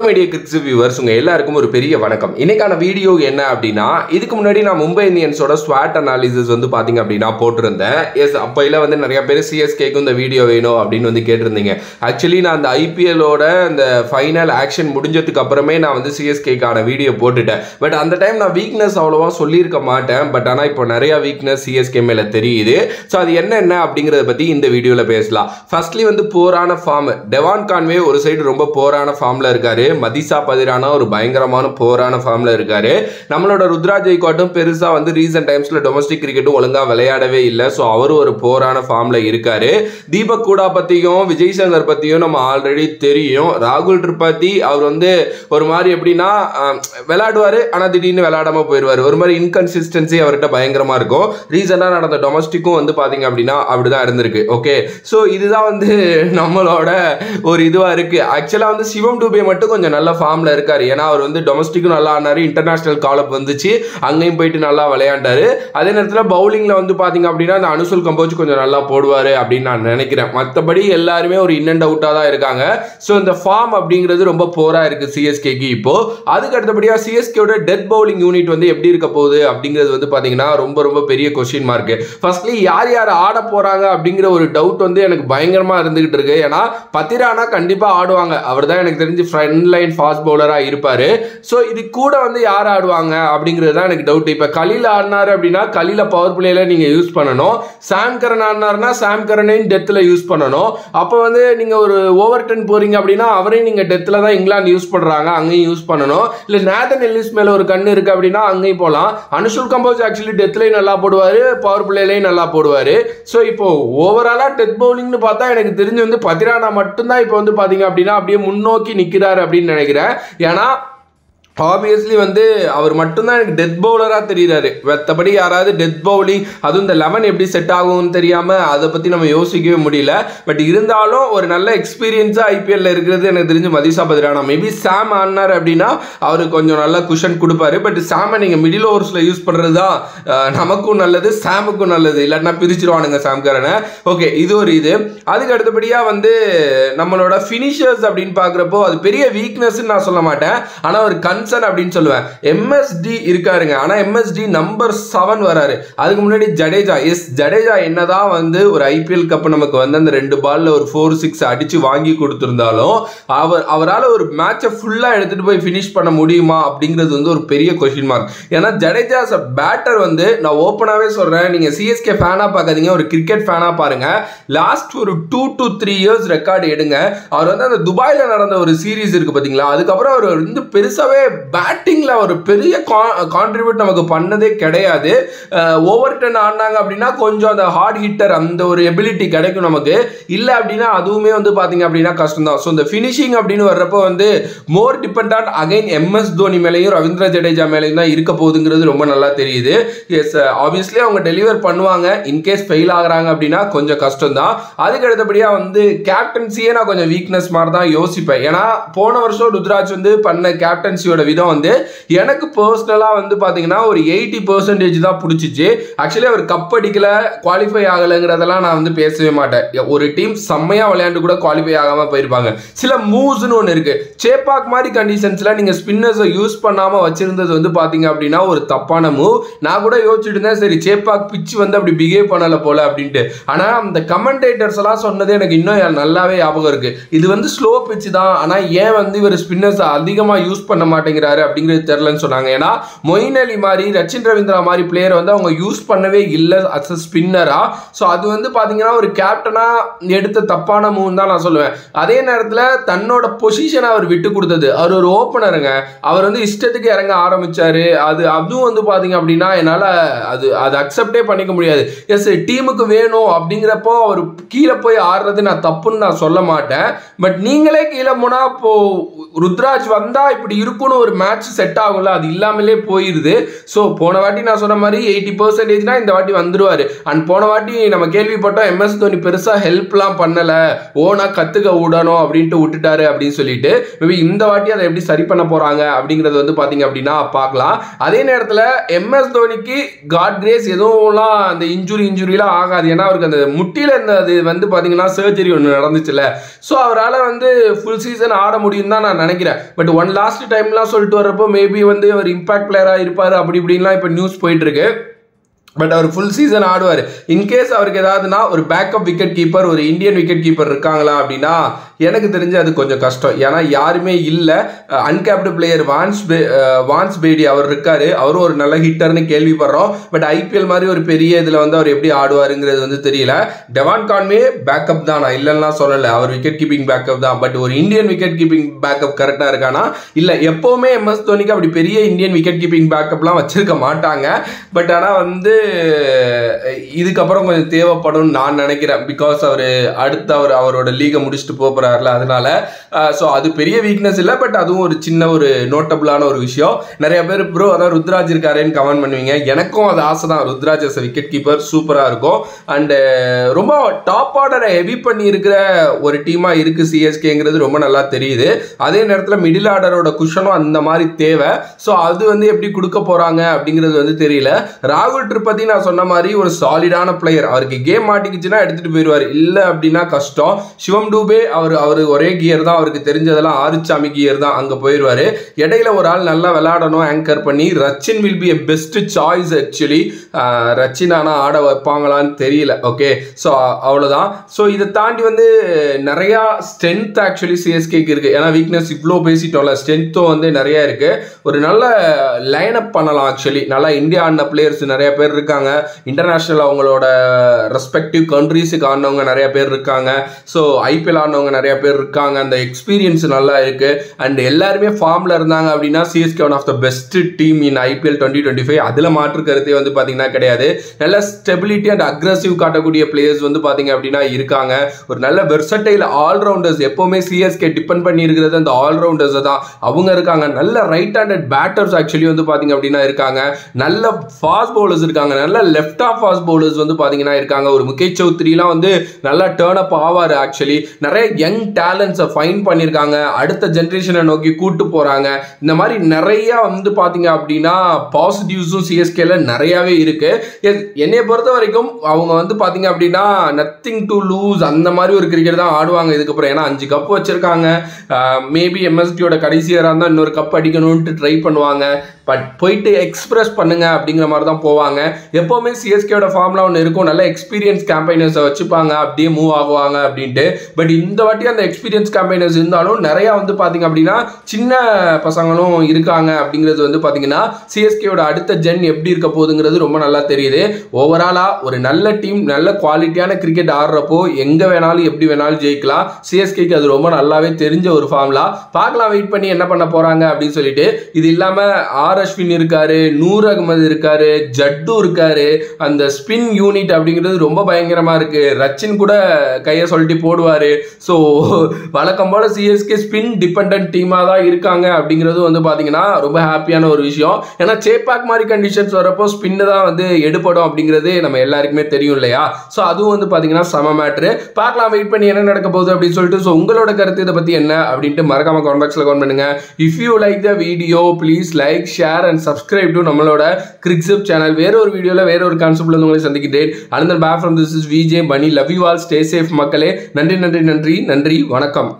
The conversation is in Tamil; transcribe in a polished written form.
மீடியா கிட்ஸ் வியூவர்ஸ் உங்க எல்லாருக்கும் ஒரு பெரிய வணக்கம். இன்னைக்கான வீடியோ என்ன அப்படின்னா, இதுக்கு முன்னாடி நான் மும்பை இந்தியன்ஸோட ஸ்வாட் அனாலிசிஸ் வந்து பாத்தீங்க அப்படின்னா போட்டிருந்தேன். எஸ், அப்ப இல்ல வந்து நிறைய பேர் சிஎஸ்கேக்கு இந்த வீடியோ வேணும் அப்படின்னு வந்து கேட்டிருந்தீங்க. ஆக்சுவலி நான் அந்த ஐபிஎல்லோட அந்த ஃபைனல் ஆக்ஷன் முடிஞ்சதுக்கு அப்புறமே நான் வந்து சிஎஸ்கேக்கான வீடியோ போட்டுட்டேன். பட் அந்த டைம் நான் வீக்னஸ் அவ்வளோவா சொல்லியிருக்க மாட்டேன். பட் ஆனால் இப்போ நிறைய வீக்னஸ் சிஎஸ்கே மேல தெரியுது. ஸோ அது என்ன அப்படிங்கிறத பத்தி இந்த வீடியோவில் பேசலாம். ஃபர்ஸ்ட்லி வந்து போரான ஃபார்ம். டெவான் கான்வே ஒரு சைடு ரொம்ப போரான ஃபார்ம்ல இருக்காரு. மதிசா பதிரானா ஒரு பயங்கரமான போரான ஃபார்ம்ல இருக்காரு. நம்மளோட ருத்ராஜ் ஜெய்க்வாடும் பெருசா வந்து ரீசன்ட் டைம்ஸ்ல டொமஸ்டிக் கிரிக்கெட்டும் ஒழுங்கா விளையாடவே இல்லை. ஸோ அவரும் ஒரு போரான ஃபார்ம்ல இருக்காரு. தீபக் கூடா பத்தியும் விஜய் சங்கர் பத்தியும் நம்ம ஆல்ரெடி தெரியும். ராகுல் திரிபாதி அவர் வந்து ஒரு மாதிரி எப்படின்னா விளையாடுவாரு, ஆனா திடீர்னு விளையாடாம போயிடுவாரு. ஒரு மாதிரி இன்கன்சிஸ்டன்சி அவர்கிட்ட பயங்கரமா இருக்கும். ரீசெண்டா நடந்த டொமஸ்டிக்கும் வந்து பாத்தீங்க அப்படின்னா அப்படிதான் இருந்திருக்கு. ஓகே, ஸோ இதுதான் வந்து நம்மளோட ஒரு இதுவா இருக்கு. ஆக்சுவலா வந்து சிவம் டூபே மட்டும் கொஞ்சம் நல்ல ஃபார்ம்ல இருக்காரு. ஏன்னா அவர் வந்து டொமஸ்டிக்கும் நல்லா ஆனாரு, இன்டர்நேஷனல் கால் அப் வந்துச்சு, அங்கேயும் போயிட்டு நல்லா விளையாண்டாரு. அதே நேரத்தில் பவுலிங்ல வந்து பாத்தீங்க அப்படின்னா அந்த அனுசுல் கம்போஜ் கொஞ்சம் நல்லா போடுவாரு அப்படின்னு நான் நினைக்கிறேன். மற்றபடி எல்லாருமே ஒரு இன் அண்ட் அவுட்டா தான் இருக்காங்க. ஸோ இந்த ஃபார்ம் அப்படிங்கிறது ரொம்ப போரா இருக்கு சிஎஸ்கேக்கு இப்போ. அதுக்கு அடுத்தபடியா சிஎஸ்கேவோட டெத் பவுலிங் யூனிட் வந்து எப்படி இருக்க போகுது அப்படிங்கிறது வந்து பாத்தீங்கன்னா ரொம்ப ரொம்ப பெரிய கொஸ்டின் மார்க். ஃபர்ஸ்ட்லி யார் யார் ஆட போறாங்க அப்படிங்கிற ஒரு டவுட் வந்து எனக்கு பயங்கரமா இருந்துகிட்டு இருக்கு. ஏன்னா பத்திரானா கண்டிப்பா ஆடுவாங்க, அவர் தான் எனக்கு தெரிஞ்சு ஃப்ரண்ட் லைன் ஃபாஸ்ட் பவுலரா இருப்பாரு. ஸோ இது கூட வந்து யார் ஆடுவாங்க அப்படிங்கிறது தான் எனக்கு டவுட். இப்போ கலீல் ஆடினாரு அப்படின்னா கலீல பவர் பிளேல நீங்க யூஸ் பண்ணணும். சாம் கரன் ஆடினாருன்னா சாம் கரனையும் டெத்தில் யூஸ் பண்ணணும். அப்போ வந்து நீங்க ஒரு ஓவர் 10 போறீங்க அப்படின்னா அவரையும் நீங்க டெத்தில் தான் இங்கிலாந்து யூஸ் பண்றாங்க, அங்கேயும் யூஸ் பண்ணணும். இல்லை நேதன் எல்லிஸ் மேல ஒரு கண்ணு இருக்கு அப்படின்னா அங்கேயும் போகலாம். அனுசுல் கம்போஜ் ஆக்சுவலி டெத்லையும் நல்லா போடுவாரு, பவர் பிளேலையும் நல்லா போடுவாரு. ஸோ இப்போ ஓவராலா டெத் பவுலிங்னு பார்த்தா எனக்கு தெரிஞ்சு வந்து பத்திரானா மட்டும்தான் இப்போ வந்து பாத்தீங்க அப்படின்னா அப்படியே முன்னோக்கி நிற்கிறாரு அப்படின்னு நினைக்கிறேன். ஏன்னா ஆப்வியஸ்லி வந்து அவர் மட்டும்தான் எனக்கு டெத் பவுலராக தெரியுறாரு. மற்றபடி யாராவது டெத் பவுலிங் அதுவும் இந்த 11 எப்படி செட் ஆகும்னு தெரியாமல் அதை பற்றி நம்ம யோசிக்கவே முடியல. பட் இருந்தாலும் ஒரு நல்ல எக்ஸ்பீரியன்ஸாக ஐபிஎல்ல இருக்கிறது எனக்கு தெரிஞ்சு மதிசா பதிரானா. மேபி சாம் ஆடினார் அப்படின்னா அவர் கொஞ்சம் நல்ல குஷன் கொடுப்பாரு. பட் சாமை நீங்கள் மிடில் ஓவர்ஸில் யூஸ் பண்ணுறது தான் நமக்கும் நல்லது, சாமுக்கும் நல்லது. இல்லாட்டினா பிரிச்சிருவானுங்க சாம் கரனை. ஓகே, இது ஒரு இது. அதுக்கு அடுத்தபடியாக வந்து நம்மளோட ஃபினிஷர்ஸ் அப்படின்னு பார்க்குறப்போ அது பெரிய வீக்னஸ்ன்னு நான் சொல்ல மாட்டேன், ஆனால் ஒரு அப்படின்னு சொல்லுவேன். எம்எஸ்டி இருக்காருங்க, ஆனா எம்எஸ்டி நம்பர் 7 வராரு. அதுக்கு முன்னாடி ஜடேஜா. எஸ், ஜடேஜா என்னதான் வந்து ஒரு ஐபிஎல் கப் நமக்கு வந்து அந்த 2 பால்ல ஒரு 4-6 அடிச்சு வாங்கி கொடுத்திருந்தாலும் அவரால் ஒரு மேட்சை ஃபுல்லா எடுத்துட்டு போய் ஃபினிஷ் பண்ண முடியுமா அப்படிங்கிறது வந்து ஒரு பெரிய கொஸ்டின் மார்க். ஏன்னா ஜடேஜா பேட்டர் வந்து நான் ஓப்பனாவே சொல்றேன், நீங்க சிஎஸ்கே ஃபேனா பார்க்காதீங்க, ஒரு கிரிக்கெட் ஃபேனா பாருங்க. லாஸ்ட் ஒரு 2 to 3 இயர்ஸ் ரெக்கார்டு எடுங்க. அவர் வந்து அந்த துபாயில நடந்த ஒரு சீரீஸ் இருக்கு பாத்தீங்களா, அதுக்கப்புறம் அவர் வந்து பெருசாவே பேட்டிங்ல ஒரு பெரிய கான்ட்ரிபியூட் நமக்கு பண்ணதே கிடையாது. ஓவர் 10 ஆடினாங்க அப்படின்னா கொஞ்சம் அந்த ஹார்ட் ஹிட்டர் அந்த ஒரு எபிலிட்டி கிடைக்கும் நமக்கு. இல்லை அப்படின்னா அதுவுமே வந்து பாத்தீங்க அப்படின்னா கஷ்டம் தான். ஸோ இந்த ஃபினிஷிங் அப்படின்னு வர்றப்போ வந்து மோர் டிபெண்ட் அகைன் எம்எஸ் தோனி மேலையும் ரவீந்திர ஜடேஜா மேலையும் தான் இருக்க போகுதுங்கிறது ரொம்ப நல்லா தெரியுது. எஸ், ஆப்வியஸ்லி அவங்க டெலிவர் பண்ணுவாங்க. இன்கேஸ் ஃபெயில் ஆகுறாங்க அப்படின்னா கொஞ்சம் கஷ்டம் தான். அதுக்கு அடுத்தபடியா வந்து கேப்டன்சியே நான் கொஞ்சம் வீக்னஸ் மாதிரி தான் யோசிப்பேன். ஏன்னா போன வருஷம் ருத்ராஜ் வந்து பண்ண கேப்டன்சியோட விதம் வந்து எனக்கு பர்சனலா வந்து பாத்தீங்கன்னா ஒரு 80% தான் பிடிச்சிச்சு. ஆக்சுவலி அவர் கப் அடிக்கல, குவாலிஃபை ஆகலைங்கிறதெல்லாம் நான் வந்து பேசவே மாட்டேன். ஒரு டீம் செம்மையா விளையாண்டு கூட குவாலிஃபை ஆகாம போயிருப்பாங்க. சில மூவ்ஸ்னு ஒன்று இருக்கு. சேப்பாக் மாதிரி கண்டிஷன்ஸ்ல நீங்க ஸ்பின்னர்ஸை யூஸ் பண்ணாம வச்சிருந்தது வந்து பாத்தீங்க அப்படின்னா ஒரு தப்பான மூவ். நான் கூட யோசிச்சுட்டு இருந்தேன், சரி சேப்பாக் பிச் வந்து அப்படி பிஹேவ் பண்ணல போல அப்படின்ட்டு. ஆனா அந்த கமெண்டேட்டர்ஸ் எல்லாம் சொன்னது எனக்கு இன்னும் நல்லாவே ஞாபகம் இருக்கு. இது வந்து ஸ்லோ பிச் தான், ஆனா ஏன் வந்து இவர் ஸ்பின்னர்ஸ் அதிகமா யூஸ் பண்ண மாட்டேங்கிறாரு அப்படிங்கிறது தெரியலன்னு சொன்னாங்க. ஏன்னா மொயின் அலி மாதிரி ரச்சின் ரவீந்திரா மாதிரி பிளேயர் வந்து அவங்க யூஸ் பண்ணவே இல்லை அஸ் அ ஸ்பின்னரா. ஸோ அது வந்து பாத்தீங்கன்னா ஒரு கேப்டனா எடுத்த தப்பான மூவ் தான் நான் சொல்லுவேன். அதே நேரத்தில் தன்னோட பொசிஷனை அவர் விட்டு கொடுத்தது. அவர் ஒரு ஓப்பனருங்க, அவர் வந்து இஷ்டத்துக்கு இறங்க ஆரம்பிச்சாரு. அதுவும் வந்து பாத்தீங்க அப்படின்னா என்னால அது அக்செப்டே பண்ணிக்க முடியாது. எஸ், டீமுக்கு வேணும் அப்படிங்கிறப்போ அவர் கீழே போய் ஆடுறது நான் தப்புன்னு நான் சொல்ல மாட்டேன். பட் நீங்களே கீழே போனா இப்போ ருத்ராஜ் வந்தா இப்படி இருக்கணும் ஒரு மேட்ச் செட் ஆகும்ல, அது இல்லாமலே போயிருது. ஸோ போன வாட்டி நான் சொன்ன மாதிரி 80%னா இந்த வாட்டி வந்துருவாரு. அண்ட் போன வாட்டி நம்ம கேள்விப்பட்டோம் MS தோனி பெருசா ஹெல்ப்லாம் பண்ணல, ஓனா கத்துக்க விடணும் அப்படின்ட்டு விட்டுட்டாரு அப்படின்னு சொல்லிட்டு. மேபி இந்த வாட்டி அதை எப்படி சரி பண்ண போறாங்க அப்படிங்கறது வந்து பாத்தீங்க அப்படின்னா பார்க்கலாம். அதே நேரத்தில் MS தோனிக்கு காட் கிரேஸ் எதுவும்லாம் அந்த இன்ஜுரிலாம் ஆகாது. ஏன்னா அவருக்கு அந்த முட்டியில இருந்த அது வந்து பாத்தீங்கன்னா சர்ஜரி ஒன்று நடந்துச்சுல. ஸோ அவரால் வந்து ஃபுல் சீசன் ஆட முடியும் தான் நான் நினைக்கிறேன். பட் ஒன் லாஸ்ட் டைம்லாம் சொல்லிட்டு வரப்போ மேபி வந்து அவர் இம்பாக்ட் பிளேயராக இருப்பார் அப்படி இப்படின்லாம் இப்போ நியூஸ் போயிட்டு இருக்கு. பட் அவர் ஃபுல் சீசன் ஆடுவார். இன்கேஸ் அவருக்கு ஏதாவதுனா ஒரு பேக்கப் விக்கெட் கீப்பர், ஒரு இந்தியன் விக்கெட் கீப்பர் இருக்காங்களா அப்படின்னா எனக்கு தெரிஞ்சு அது கொஞ்சம் கஷ்டம். ஏன்னா யாருமே இல்லை. அன்கேப்டு பிளேயர் வான்ஸ் பேடி அவர் இருக்காரு, அவரும் ஒரு நல்ல ஹிட்டர்னு கேள்விப்படுறோம். பட் IPL மாதிரி ஒரு பெரிய இதில் வந்து அவர் எப்படி ஆடுவாருங்கிறது வந்து தெரியல. டெவான் கான்வே பேக்கப் தான், நான் இல்லைன்னா சொல்லலை, அவர் விக்கெட் கீப்பிங் பேக்கப் தான். பட் ஒரு இந்தியன் விக்கெட் கீப்பிங் பேக்கப் கரெக்டாக இருக்கானா இல்லை. எப்போவுமே MS தோனிக்கு அப்படி பெரிய இந்தியன் விக்கெட் கீப்பிங் பேக்கப்லாம் வச்சிருக்க மாட்டாங்க. பட் ஆனால் வந்து இதுக்கப்புறம் கொஞ்சம் தேவைப்படும் நான் நினைக்கிறேன். பிகாஸ் அவரோட லீகை முடிச்சுட்டு போறாருல, அதனால ஸோ அது பெரிய வீக்னஸ் இல்லை. பட் அதுவும் ஒரு சின்ன ஒரு நோட்டபிளான ஒரு விஷயம். நிறைய பேர் ப்ரோ அதான் ருத்ராஜ் இருக்காருன்னு கமெண்ட் பண்ணுவீங்க. எனக்கும் அது ஆசை தான். Ruturaj as a wicket keeper சூப்பராக இருக்கும். அண்ட் ரொம்ப டாப் ஆர்டரை ஹெவி பண்ணி இருக்கிற ஒரு டீமா இருக்கு CSKங்கிறது ரொம்ப நல்லா தெரியுது. அதே நேரத்தில் மிடில் ஆர்டரோட குஷனும் அந்த மாதிரி தேவை. ஸோ அது வந்து எப்படி கொடுக்க போறாங்க அப்படிங்கிறது வந்து தெரியல. ராகுல் ட்ரிபதி நான் சொன்ன மாதிரி ஒரு சாலிடான பிளேயர். அவருக்கு கேம் மாட்டிக்கிச்சுன்னா எடுத்துட்டு போயிடுவார், இல்லை அப்படின்னா கஷ்டம். சிவம் டூபே அவர் ஒரே கியர் தான், அவருக்கு தெரிஞ்சதெல்லாம் ஆறுச்சாமி கியர் தான், அங்கே போயிடுவார். இடையில ஒரு ஆள் நல்லா விளையாடணும் ஆங்கர் பண்ணி. Rachin will be a best choice actually. Rachin ஆனால் ஆட வைப்பாங்களான்னு தெரியல. ஓகே, ஸோ அவ்வளோதான். ஸோ இதை தாண்டி வந்து நிறையா ஸ்ட்ரென்த் ஆக்சுவலி CSKக்கு இருக்கு. ஏன்னா வீக்னஸ் இவ்வளோ பேசிட்டோம்ல, ஸ்ட்ரென்த்தும் வந்து நிறைய இருக்கு. ஒரு நல்ல லைன் அப் பண்ணலாம் ஆக்சுவலி. நல்லா இந்தியா ஆடின பிளேயர்ஸ் நிறைய பேர் இருக்காங்க. இன்டர்நேஷனல் அவங்களோட ரெஸ்பெக்டிவ் கண்ட்ரீஸுக்கு ஆனவங்க நிறைய பேர் இருக்காங்க. ஸோ IPL ஆனவங்க நிறைய பேர் இருக்காங்க. அந்த எக்ஸ்பீரியன்ஸ் நல்லா இருக்கு. அண்ட் எல்லாருமே ஃபார்ம்ல இருந்தாங்க அப்படின்னா CSK one of the best team in IPL 2025. அதில் மாற்று கருத்தே வந்து பார்த்தீங்கன்னா கிடையாது. நல்ல ஸ்டெபிலிட்டி அண்ட் அக்ரெசிவ் காட்டக்கூடிய பிளேயர்ஸ் வந்து பார்த்தீங்க அப்படின்னா இருக்காங்க. ஒரு நல்ல வெர்சடைல் ஆல்ரவுண்டர்ஸ், எப்பவுமே CSK டிபெண்ட் பண்ணி இருக்கிறது அந்த ஆல்ரவுண்டர்ஸ் தான், அவங்க இருக்காங்க. நல்ல ரைட் ஹேண்டட் பேட்டர்ஸ் ஆக்சுவலி வந்து பார்த்தீங்க அப்படின்னா இருக்காங்க. நல்ல ஃபாஸ்ட் பவுலர்ஸ் இருக்காங்க. நல்ல லெஃப்ட் ஆஃப் ஃபாஸ்ட் பவுலர்ஸ் வந்து பார்த்தீங்கன்னா இருக்காங்க. ஒரு முகேஷ் சௌத்ரிலாம் வந்து நல்லா டேர்ன் அப் ஆவார் ஆக்சுவலி. நிறைய யங் டேலண்ட்ஸை ஃபைன் பண்ணியிருக்காங்க, அடுத்த ஜென்ரேஷனை நோக்கி கூட்டு போகிறாங்க. இந்த மாதிரி நிறையா வந்து பார்த்தீங்க அப்படின்னா பாசிட்டிவ்ஸும் CSKல நிறையாவே இருக்கு. என்னை பொறுத்த வரைக்கும் அவங்க வந்து பார்த்தீங்க அப்படின்னா நத்திங் டு லூஸ் அந்த மாதிரி ஒரு கிரிக்கெட் தான் ஆடுவாங்க இதுக்கப்புறம். ஏன்னா 5 கப் வச்சிருக்காங்க. மேபி MSDயோட கடைசி இயராக இருந்தால் இன்னொரு கப் அடிக்கணும்ட்டு ட்ரை பண்ணுவாங்க. பட் போயிட்டு எக்ஸ்பிரஸ் பண்ணுங்க அப்படிங்கிற மாதிரி தான் போவாங்க. எப்போவுமே CSKயோட ஃபார்ம்லாம் ஒன்று இருக்கும், நல்ல எக்ஸ்பீரியன்ஸ் கேம்பைனர்ஸை வச்சுப்பாங்க, அப்படியே மூவ் ஆகுவாங்க அப்படின்ட்டு. பட் இந்த வாட்டி அந்த எக்ஸ்பீரியன்ஸ் கேம்பைனர்ஸ் இருந்தாலும் நிறையா வந்து பார்த்தீங்க அப்படின்னா சின்ன பசங்களும் இருக்காங்க. அப்படிங்கிறது வந்து பார்த்தீங்கன்னா CSKயோட அடுத்த ஜென் எப்படி இருக்க போகுதுங்கிறது ரொம்ப நல்லா தெரியுது. ஓவராலாக ஒரு நல்ல டீம், நல்ல குவாலிட்டியான கிரிக்கெட் ஆடுறப்போ எங்கே வேணாலும் எப்படி வேணாலும் ஜெயிக்கலாம். CSKக்கு அது ரொம்ப நல்லாவே தெரிஞ்ச ஒரு ஃபார்ம்லாம். பார்க்கலாம் வெயிட் பண்ணி என்ன பண்ண போகிறாங்க அப்படின்னு சொல்லிட்டு. இது இல்லாமல் அஸ்வின் இருக்காரு, நூர் அகமது இருக்காரு, ஜட்டு இருக்காரு. அந்த ஸ்பின் யூனிட் அப்படிங்கிறது ரொம்ப பயங்கரமா இருக்கு. ரச்சின் கூட கையை சொல்லிட்டு போடுவாரு. ஸோ வழக்கம் போல CSK ஸ்பின் டிபெண்டன்ட் டீமா தான் இருக்காங்க அப்படிங்கிறது வந்து பாத்தீங்கன்னா ரொம்ப ஹாப்பியான ஒரு விஷயம். ஏன்னா சேப்பாக் மாதிரி கண்டிஷன்ஸ் வரப்போ ஸ்பின் தான் வந்து எடுப்படும் அப்படிங்கிறது நம்ம எல்லாருக்குமே தெரியும் இல்லையா. ஸோ அதுவும் வந்து பாத்தீங்கன்னா சம மேட்ரு. பார்க்கலாம் வெயிட் பண்ணி என்ன நடக்க போகுது அப்படின்னு சொல்லிட்டு. ஸோ உங்களோட கருத்து இதை பத்தி என்ன அப்படின்ட்டு மறக்காம கமெண்ட் பாக்ஸ்ல கமெண்ட் பண்ணுங்க. If you like the video please like, share and subscribe to நம்மளோட கிரிக்ஸப் சேனல். வேற ஒரு வீடியோல வேற ஒரு கான்செப்ட்ல உங்களை சந்திக்கிறேன். Another back from this is VJ Bunny. Love you all, stay safe மக்களே. நன்றி நன்றி நன்றி நன்றி, வணக்கம்.